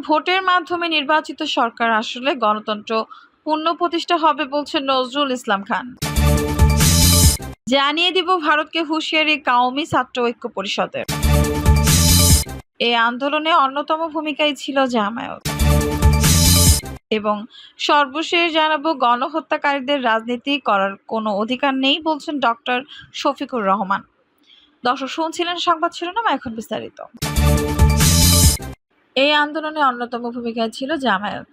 ভোটের মাধ্যমে নির্বাচিত সরকার আসলে গণতন্ত্র পুনঃপ্রতিষ্ঠা হবে বলছেন নজরুল ইসলাম খান। জানিয়ে দিব ভারতকে হুঁশিয়ারি কওমি ছাত্র ঐক্য পরিষদের। এই আন্দোলনে অন্যতম ভূমিকায় ছিল জামায়াত। এবং সর্বশেষ জানাবো গণহত্যাকারীদের রাজনীতি করার কোনো অধিকার নেই বলছেন ডক্টর শফিকুর রহমান। দর্শক শুনছিলেন সংবাদ শিরোনাম, এখন বিস্তারিত। এই আন্দোলনে অন্যতম ভূমিকায় ছিল জামায়াত।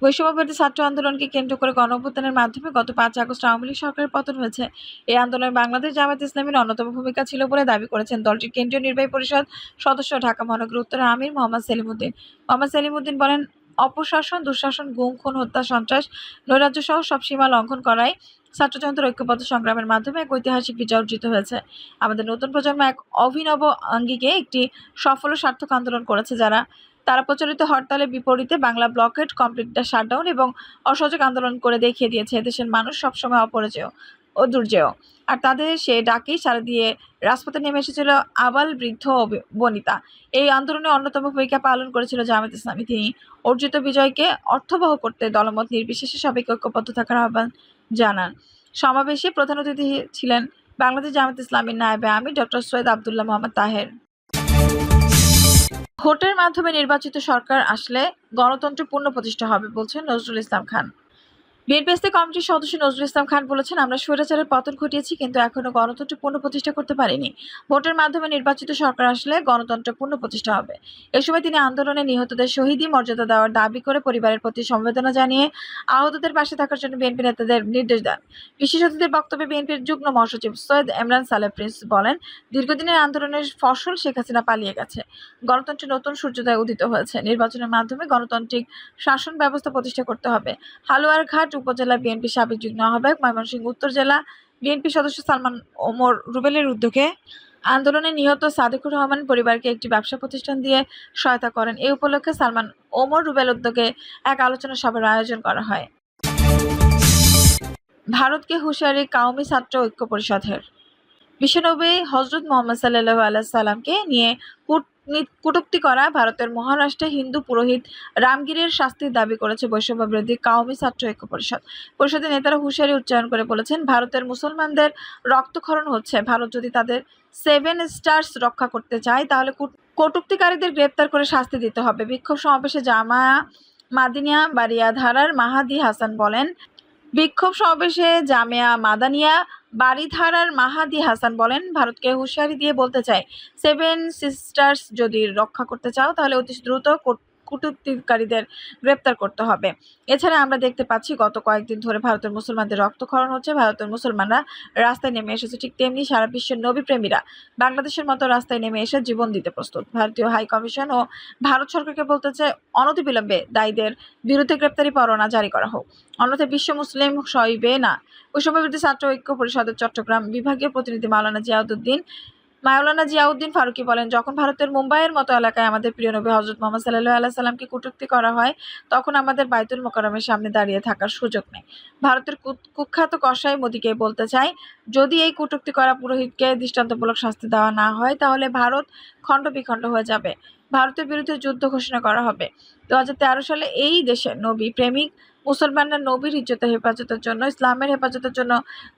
বৈষম্যবিরোধী ছাত্র আন্দোলনকে কেন্দ্র করে গণঅভ্যুত্থানের মাধ্যমে গত ৫ আগস্ট আওয়ামী লীগ সরকারের পতন হয়েছে। এই আন্দোলনে বাংলাদেশ জামায়াত ইসলামীর অন্যতম ভূমিকা ছিল বলে দাবি করেছেন দলটির কেন্দ্রীয় নির্বাহী পরিষদ সদস্য ঢাকা মহানগর উত্তরের আমির মোহাম্মদ সেলিম উদ্দিন। মোহাম্মদ সেলিম উদ্দিন বলেন, অপশাসন, দুঃশাসন, গুম, খুন, হত্যা, সন্ত্রাস, নৈরাজ্য সহ সব সীমা লঙ্ঘন করায় ছাত্র জনতার ঐক্যবদ্ধ সংগ্রামের মাধ্যমে এক ঐতিহাসিক বিজয় অর্জিত হয়েছে। আমাদের নতুন প্রজন্ম এক অভিনব আঙ্গিকে একটি সফল ও সার্থক আন্দোলন করেছে, তারা প্রচলিত হরতালের বিপরীতে বাংলা ব্লকেড, কমপ্লিট শাটডাউন এবং অসহযোগ আন্দোলন করে দেখিয়ে দিয়েছে দেশের মানুষ সবসময় অপরাজেয় ও দুর্জেয়। আর তাদের সে ডাকেই সাড়া দিয়ে রাজপথে নেমে এসেছিল আবাল, বৃদ্ধ ও বনিতা। এই আন্দোলনে অন্যতম ভূমিকা পালন করেছিল জামায়াত ইসলামী। তিনি অর্জিত বিজয়কে অর্থবহ করতে দলমত নির্বিশেষে সবাইকে ঐক্যবদ্ধ থাকার আহ্বান জানান। সমাবেশে প্রধান অতিথি ছিলেন বাংলাদেশ জামায়াত ইসলামীর নায়েবে আমির ডক্টর সৈয়দ আব্দুল্লাহ মোহাম্মদ তাহের। ভোটের মাধ্যমে নির্বাচিত সরকার আসলে গণতন্ত্র পুনঃপ্রতিষ্ঠা হবে বলছেন নজরুল ইসলাম খান। বিএনপি স্থায়ী কমিটির সদস্য নজরুল ইসলাম খান বলেছেন, আমরা স্বৈরাচারের পতন ঘটিয়েছি, কিন্তু এখনো গণতন্ত্র পুনঃপ্রতিষ্ঠা করতে পারিনি। ভোটের মাধ্যমে নির্বাচিত সরকার আসলে গণতন্ত্র পুনঃপ্রতিষ্ঠা হবে। এ সময় তিনি আন্দোলনে নিহতদের শহীদি মর্যাদা দেওয়ার দাবি করে পরিবারের প্রতি সমবেদনা জানিয়ে আহতদের পাশে থাকার জন্য বিএনপি নেতাদের নির্দেশ দেন। বিশেষ অতিথির বক্তব্যে বিএনপির যুগ্ম মহাসচিব সৈয়দ এমরান সালেহ প্রিন্স বলেন, দীর্ঘদিনের আন্দোলনের ফসল শেখ হাসিনা পালিয়ে গেছে। গণতন্ত্রের নতুন সূর্যোদয় উদিত হয়েছে। নির্বাচনের মাধ্যমে গণতান্ত্রিক শাসন ব্যবস্থা প্রতিষ্ঠা করতে হবে। হালুয়ারঘাট উপজেলা বিএনপি সাবেক যুগ্ম আহ্বায়ক, ময়মনসিংহ উত্তর জেলা বিএনপি সদস্য সালমান ওমর রুবেলের উদ্যোগে আন্দোলনে নিহত সাদেকুর রহমান পরিবারকে একটি ব্যবসা প্রতিষ্ঠান দিয়ে সহায়তা করেন। এই উপলক্ষে সালমান ওমর রুবেল উদ্যোগে এক আলোচনা সভার আয়োজন করা হয়। ভারতকে হুঁশিয়ারি কওমি ছাত্র ঐক্য পরিষদের। বিশ্বনবী হযরত মুহাম্মদ সাল্লাল্লাহু আলাইহি সাল্লামকে নিয়ে কটূক্তি করা ভারতের মহারাষ্ট্রে হিন্দু পুরোহিত রামগিরের শাস্তির দাবি করেছে বৈষম্য বিরোধী কওমি ছাত্র ঐক্য পরিষদ। পরিষদের নেতারা হুঁশিয়ারি উচ্চারণ করে বলেছেন, ভারতের মুসলমানদের রক্তক্ষরণ হচ্ছে। ভারত যদি তাদের 7 স্টার্স রক্ষা করতে চায় তাহলে কটূক্তিকারীদের গ্রেপ্তার করে শাস্তি দিতে হবে। বিক্ষোভ সমাবেশে জামায়া মাদিনিয়া বারিয়াধারার মাহাদি হাসান বলেন, ভারতকে হুঁশিয়ারি দিয়ে বলতে চাই, 7 সিস্টার্স যদি রক্ষা করতে চাও তাহলে অতি দ্রুত কটূক্তিকারীদের গ্রেপ্তার করতে হবে। এছাড়া আমরা দেখতে পাচ্ছি গত কয়েকদিন ধরে ভারতের মুসলমানদের রক্তক্ষরণ হচ্ছে। ভারতের মুসলমানরা রাস্তায় নেমে এসেছে, ঠিক তেমনি সারা বিশ্বের নবী প্রেমীরা বাংলাদেশের মতো রাস্তায় নেমে এসে জীবন দিতে প্রস্তুত। ভারতীয় হাই কমিশন ও ভারত সরকারকে বলতে চাই, অনতিবিলম্বে দায়ীদের বিরুদ্ধে গ্রেপ্তারি পরোয়ানা জারি করা হোক, অন্যথায় বিশ্ব মুসলিম সইবে না। বৈষম্যবিরোধী ছাত্র ঐক্য পরিষদের চট্টগ্রাম বিভাগীয় প্রতিনিধি মাওলানা জিয়াউদ্দিন ফারুকী বলেন, যখন ভারতের মুম্বাইয়ের মতো এলাকায় আমাদের প্রিয় নবী হযরত মুহাম্মদ সাল্লাল্লাহু আলাইহি সাল্লামকে কটূক্তি করা হয়, তখন আমাদের বাইতুল মোকাররমের সামনে দাঁড়িয়ে থাকার সুযোগ নেই। ভারতের কুখ্যাত কসাই মোদিকে বলতে চাই, যদি এই কটূক্তি করা পুরোহিতকে দৃষ্টান্তমূলক শাস্তি দেওয়া না হয় তাহলে ভারত খণ্ড বিখণ্ড হয়ে যাবে। ভারতের বিরুদ্ধে যুদ্ধ ঘোষণা করা হবে। 2013 সালে এই দেশের নবী প্রেমিক মুসলমানরা নবীর ইজ্জতের হেফাজতের জন্য, ইসলামের হেফাজতের জন্য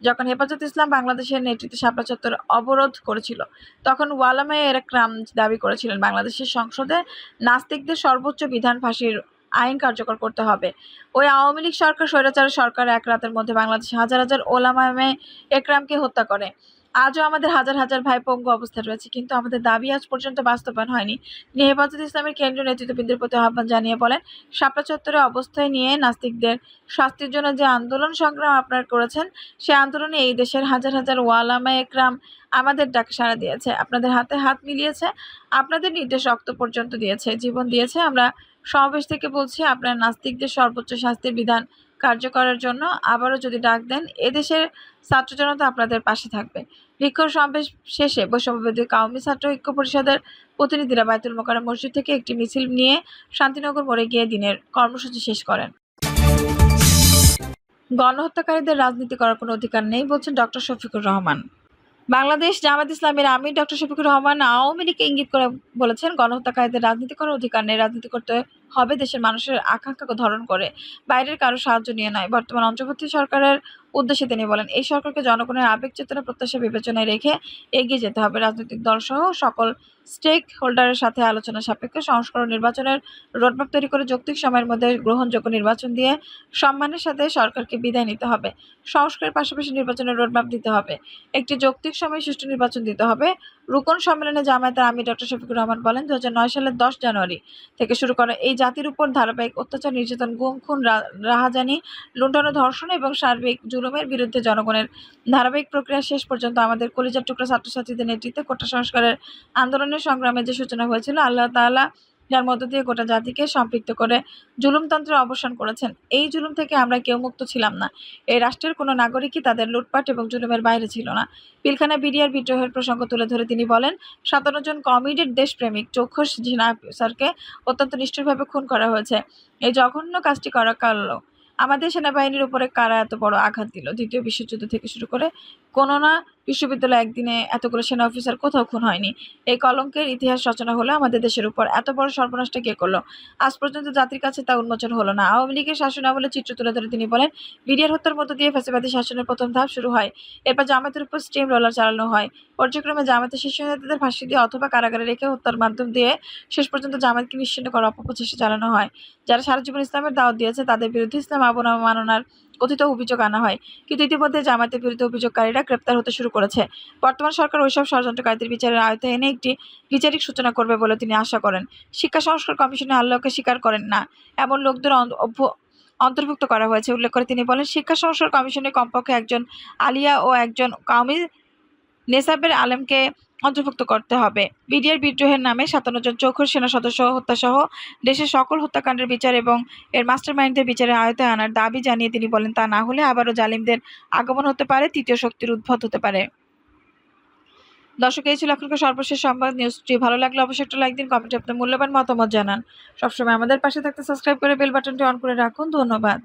যখন হেফাজত ইসলাম বাংলাদেশের নেতৃত্বে শাপলা চত্বর অবরোধ করেছিল, তখন ওলামায়ে একরাম দাবি করেছিলেন বাংলাদেশের সংসদে নাস্তিকদের সর্বোচ্চ বিধান ফাঁসির আইন কার্যকর করতে হবে। ওই আওয়ামী লীগ সরকার, স্বৈরাচার সরকার এক রাতের মধ্যে বাংলাদেশে হাজার হাজার ওলামায়ে একরামকে হত্যা করে। আজও আমাদের হাজার হাজার ভাই পঙ্গু অবস্থায় রয়েছে, কিন্তু আমাদের দাবি আজ পর্যন্ত বাস্তবায়ন হয়নি। তিনি হেফাজত ইসলামের কেন্দ্রীয় নেতৃত্ববৃন্দের প্রতি আহ্বান জানিয়ে বলেন, শাপলা চত্বরে অবস্থায় নিয়ে নাস্তিকদের শাস্তির জন্য যে আন্দোলন সংগ্রাম আপনারা করেছেন, সে আন্দোলনে এই দেশের হাজার হাজার ওলামায়ে একরাম আমাদের ডাকে সাড়া দিয়েছে, আপনাদের হাতে হাত মিলিয়েছে, আপনাদের নির্দেশ রক্ত পর্যন্ত দিয়েছে, জীবন দিয়েছে। আমরা সমাবেশ থেকে বলছি, আপনারা নাস্তিকদের সর্বোচ্চ শাস্তির বিধান কার্যকরের জন্য আবারও যদি ডাক দেন, এদেশের ছাত্র জনতা আপনাদের পাশে থাকবে। বিক্ষোভ সমাবেশ শেষে বৈষম্যবিরোধী কওমি ছাত্র ঐক্য পরিষদের প্রতিনিধিরা বাইতুল মোকাররম মসজিদ থেকে একটি মিছিল নিয়ে শান্তিনগর মোড়ে গিয়ে দিনের কর্মসূচি শেষ করেন। গণহত্যাকারীদের রাজনীতি করার কোনো অধিকার নেই বলছেন ডক্টর শফিকুর রহমান। বাংলাদেশ জামায়াত ইসলামীর আমির ডক্টর শফিকুর রহমান আওয়ামী লীগকে ইঙ্গিত করে বলেছেন, গণহত্যাকারীদের রাজনীতি করার অধিকার নেই, রাজনীতি করতে হবে দেশের মানুষের আকাঙ্ক্ষাকে ধারণ করে, বাইরের কারো সাহায্য নিয়ে নয়। বর্তমান অন্তর্বর্তী সরকারের উদ্দেশ্যে তিনি বলেন, এই সরকারকে জনগণের আবেগ চেতনা প্রত্যাশা বিবেচনায় রেখে এগিয়ে যেতে হবে। রাজনৈতিক দলসহ সকল স্টেক হোল্ডারের সাথে আলোচনা সাপেক্ষে সংস্কার ও নির্বাচনের রোডম্যাপ তৈরি করে যৌক্তিক সময়ের মধ্যে গ্রহণযোগ্য নির্বাচন দিয়ে সম্মানের সাথে সরকারকে বিদায় নিতে হবে। সংস্কারের পাশাপাশি নির্বাচনের রোডম্যাপ দিতে হবে, একটি যৌক্তিক সময়ে সুষ্ঠু নির্বাচন দিতে হবে। রুকন সম্মেলনে জামায়াতের আমির ডক্টর শফিকুর রহমান বলেন, 2009 সালের 10 জানুয়ারি থেকে শুরু করা এই জাতির উপর ধারাবাহিক অত্যাচার, নির্যাতন, গুম, খুন, রাহাজানি, লুণ্ঠন ও ধর্ষণ এবং সার্বিক জুলুমের বিরুদ্ধে জনগণের ধারাবাহিক প্রক্রিয়া শেষ পর্যন্ত আমাদের কলিজার টুকরা ছাত্রছাত্রীদের নেতৃত্বে কোটা সংস্কারের আন্দোলনের সংগ্রামের যে সূচনা হয়েছিল, আল্লাহ তাআলা যার মধ্য দিয়ে গোটা জাতিকে সম্পৃক্ত করে জুলুমতন্ত্রের অবসান করেছেন। এই জুলুম থেকে আমরা কেউ মুক্ত ছিলাম না। এই রাষ্ট্রের কোনো নাগরিকই তাদের লুটপাট এবং জুলুমের বাইরে ছিল না। পিলখানা বিডিআর বিদ্রোহের প্রসঙ্গ তুলে ধরে তিনি বলেন, 57 জন কমিটেড দেশপ্রেমিক চৌখস সেনা অফিসারকে অত্যন্ত নিষ্ঠুরভাবে খুন করা হয়েছে। এই জঘন্য কাজটি করা কালো। আমাদের সেনাবাহিনীর উপরে কারা এত বড় আঘাত দিল? দ্বিতীয় বিশ্বযুদ্ধ থেকে শুরু করে কোনো না বিশ্ববিদ্যালয়ে একদিনে এতগুলো সেনা অফিসার কোথাও খুন হয়নি। এই কলঙ্কের ইতিহাস রচনা হলো আমাদের দেশের উপর। এত বড় সর্বনাশটা কে করলো? আজ পর্যন্ত জাতির কাছে তা উন্মোচন হলো না। আওয়ামী লীগের শাসনামলে চিত্র তুলে ধরে তিনি বলেন, বিডিআর হত্যার মধ্য দিয়ে ফ্যাসিবাদী শাসনের প্রথম ধাপ শুরু হয়। এরপর জামায়াতের উপর স্টিম রোলার চালানো হয়। পর্যায়ক্রমে জামায়াতের শীর্ষ নেতাদের ফাঁসি দিয়ে অথবা কারাগারে রেখে হত্যার মাধ্যম দিয়ে শেষ পর্যন্ত জামায়াতকে নিশ্চিহ্ন করার অপপ্রচেষ্টা চালানো হয়। যারা সারা জীবন ইসলামের দাওয়াত দিয়েছে তাদের বিরুদ্ধে ইসলাম অবমাননার কথিত অভিযোগ আনা হয়। কিন্তু ইতিমধ্যে জামায়াতের বিরুদ্ধে অভিযোগকারীরা গ্রেপ্তার হতে শুরু করেছে। বর্তমান সরকার ওইসব ষড়যন্ত্রকারীদের বিচারের আওতায় এনে একটি বিচারিক সূচনা করবে বলে তিনি আশা করেন। শিক্ষা সংস্কার কমিশনে আল্লাহকে স্বীকার করেন না এমন লোকদের অন্তর্ভুক্ত করা হয়েছে উল্লেখ করে তিনি বলেন, শিক্ষা সংস্কার কমিশনে কমপক্ষে একজন আলিয়া ও একজন কওমি নেসাবের আলেমকে অন্তর্ভুক্ত করতে হবে। বিডিআর বিদ্রোহের নামে 57 জন চৌখস সেনা সদস্য হত্যাসহ দেশের সকল হত্যাকাণ্ডের বিচার এবং এর মাস্টারমাইন্ডদের বিচারের আওতায় আনার দাবি জানিয়ে তিনি বলেন, তা না হলে আবারও জালিমদের আগমন হতে পারে, তৃতীয় শক্তির উদ্ভব হতে পারে। দর্শক, এই ছিল এখনকার সর্বশেষ সংবাদ। নিউজটি ভালো লাগলে অবশ্যই একটা লাইক দিন, কমেন্টে আপনার মূল্যবান মতামত জানান। সবসময় আমাদের পাশে থাকতে সাবস্ক্রাইব করে বেল বাটনটি অন করে রাখুন। ধন্যবাদ।